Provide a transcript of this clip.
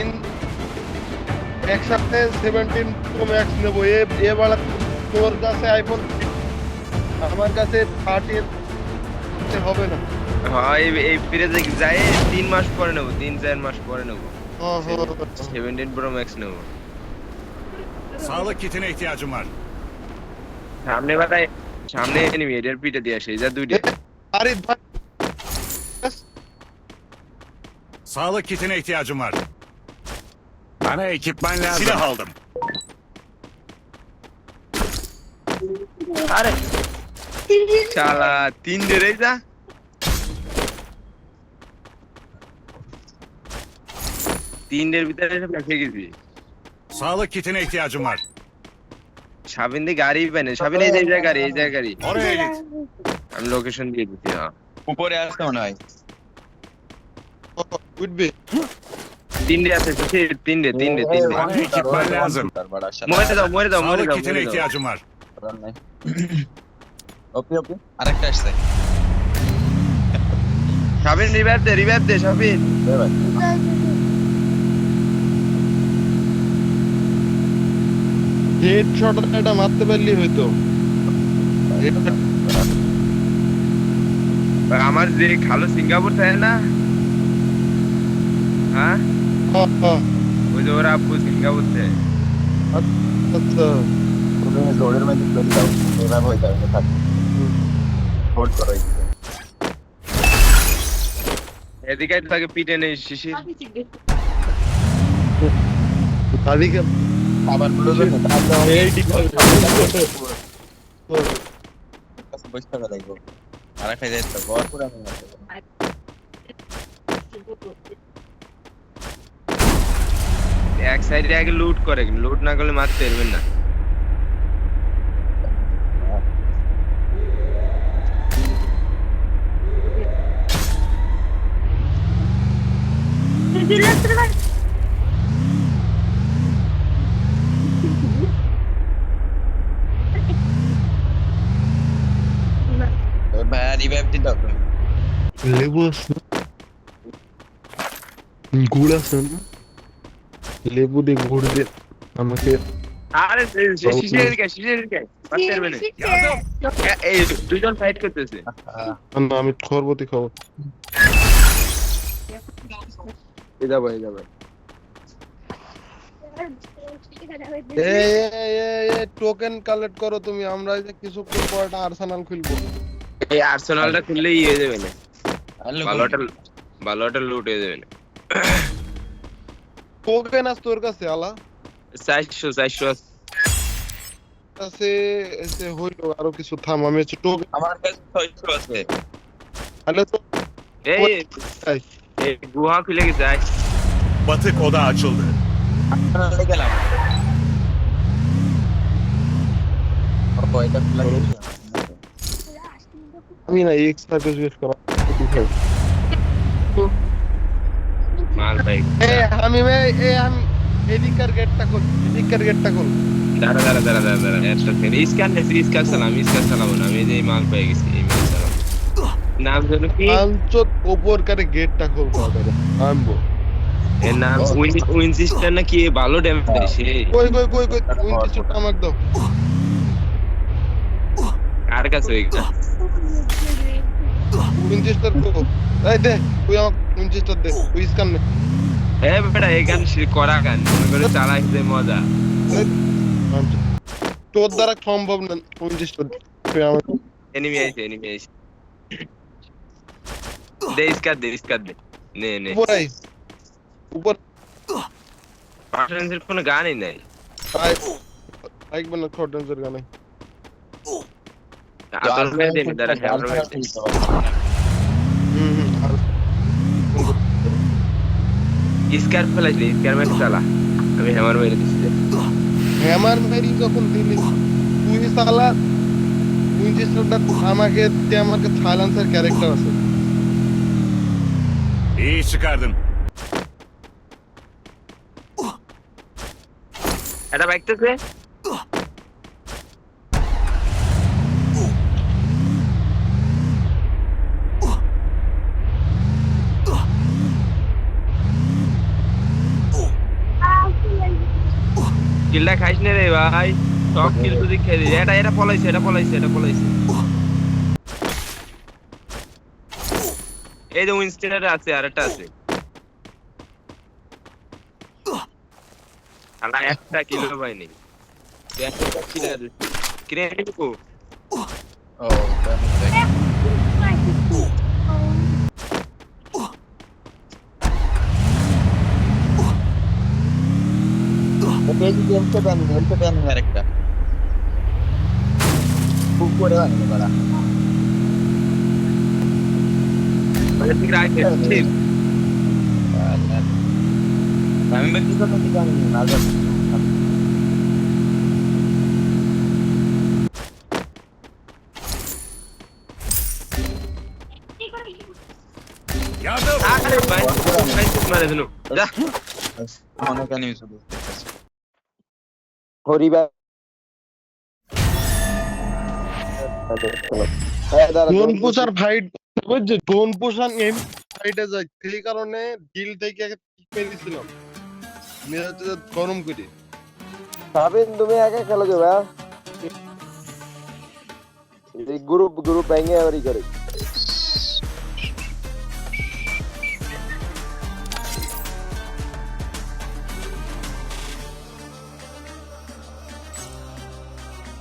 In একসাথে 17 pro max নেবো। এ বাড়া তোর কাছে আইফোন, আমার কাছে 13 হবে না। হ্যাঁ এই ফিরে যাই 3 মাস পরে নেবো, 3-4 মাস পরে নেবো। হ্যাঁ হ্যাঁ 17 Pro Max নেবো। Sağlık kitine ihtiyacım var. সামনে বাতায়, সামনে এনিমি, এটার পিঠে দিয়ে আসে, যা দুইটা। আরে ভাই Sağlık kitine ihtiyacım var. Bana ekipman lazım. Silah aldım. আরে শালা 3 ধরে যা। তিনটের ভিতরে এসে ফেঁসে গেছি। Sağlık kitine ihtiyacım var. Sabin দিয়ে গাড়ি পাই না, সাবিন এই যে গাড়ি, এই যে গাড়ি। Oraya git. আমি লোকেশন দিয়ে দিচ্ছি। হ্যাঁ উপরে আসতে মনে হয়। উঠবে। তিনটে আছে, তিনটে। Bana ekipman lazım. তারপর আসার মরে দাও, মরে Sağlık দাও। kitine ihtiyacım var. দরকার নাই। ওপি ওপি আরেকটা আসছে। সাবিন রিভাইভ দে সাবিন। দে ভাই। হেডশট এটা মারতে পারলি হয়তো। আমার যে খালো সিঙ্গাপুর থাকে না, হ্যাঁ ওই যে ওরা আব্বু সিঙ্গাপুর থেকে। আচ্ছা তুমি দৌড়ের মধ্যে চলে যাও। এভাবে হয়ে যাবে থাক। হোল্ড করো একটু। এদিকে তাকে পিটে নেই শিশির। তাদিকে আবার ব্লুজের না তাহলে এই ডিফল্ট কাছে বসে থাকা লাগবে। আরেকটা যাইতে হবে। বড় করে আমি আসব। এক সাইডে আগে লুট করে, লুট না করলে মারতে পারবেন না। এবার ভাই রিভাইভ দিতে হবে। লেবু আছে না? গুড় আছে না? লেবু দিয়ে গুড় দিয়ে আমাকে আরে শিশির এদিকে মারতে পারবে না। এই দুজন ফাইট করতেছে। না আমি খরবতি খাবো। এই যাবো টোকেন কালেক্ট করো তুমি, আমরা এই যে কিছুক্ষণ পর একটা আর্সেনাল খুলবো। এই আর্সেনালটা খুললেই ইয়ে যাবে না, হ্যালো ভালোটা লুট হয়ে যাবে না। টোকেন আছে তোর কাছে আলা? 400 কাছে এসে হইলো আরো কিছু থাম, আমি হচ্ছে টোকেন আমার কাছে 600 আছে। তাহলে তো এই এই গুহা খুলে গেছে। Batık oda açıldı. আপনারা গেলাম। ও এটা খোলা গেছে। আমি না এক্স সার্ভিস বেশ করা মাল ভাই আমি এদিকার গেটটা খোল, এদিকার গেটটা খোল। দাঁড়া একটা সেকেন্ড। স্ক্যান চালাবো না আমি, এই যে মাল পেয়ে গেছি। এই মাল চালাবো। নাম জানো কি? আঞ্চত ওপর কারে গেটটা খোল তাড়াতাড়ি আনবো। এর নাম উইনচেস্টার না কি? ভালো ড্যামেজ দেয় সে। কই উইন্টারটা আমাকে দাও। কার কাছে ওইটা? উইন্টারটা কো এই দে, তুই আমাকে উইন্টারটা দে, তুই স্ক্যান নে। হ্যাঁ বেটা, এই গান করা গান মনে করে চালাইতে মজা। তোর দ্বারা সম্ভব না উইন্টারটা, তুই আমাকে এনিমি আইছে দে স্কার দে নে উপর পার্সেন্টের কোনো গানই নাই। লাইক বানা খড়ডেন্সের গানে আতর মেরে দেন দাঁড়া হ্যামার মেরে দেন। স্কার ফেলাই দে, স্কার মেরে চালা। আমি হ্যামার মেরে দিচ্ছি। হ্যামার মেরি যখন দিলি তুই সালা উইন্টারটা আমাকে সাইলেন্সার ক্যারেক্টার আছে। İyi çıkardın. এটা বাইকতেছে। কিলটা খাইস না রে ভাই, সব কিল যদি খেয়ে দিস। এটা পলাইছে। এই যে উইনস্টনের আছে, আরেকটা আছে। শালা একটা কিলো পাইনি। একটা কিল আছে। কিরে নিকো, ও দেখ ওকে এই গেমতে প্যান আরেকটা খুব করে বানিয়ে করা ওদের দিকে রাইট ঠিক। আমি বলছি তো কি জানি না জানি Yardım! আরে ভাই, ভাই মারে দিল। যা। অনেক এনিমি শুধু হরিবা ড্রোন পোষার ফাইট বুঝছো, ড্রোন পোষার এম ফাইটে যায়, সেই কারণে ডিল থেকে পেয়েছিলাম মেজাজটা গরম করে। সাবিন তুমি একা খেলো যে ভাই গ্রুপ ভেঙে আবার ই করে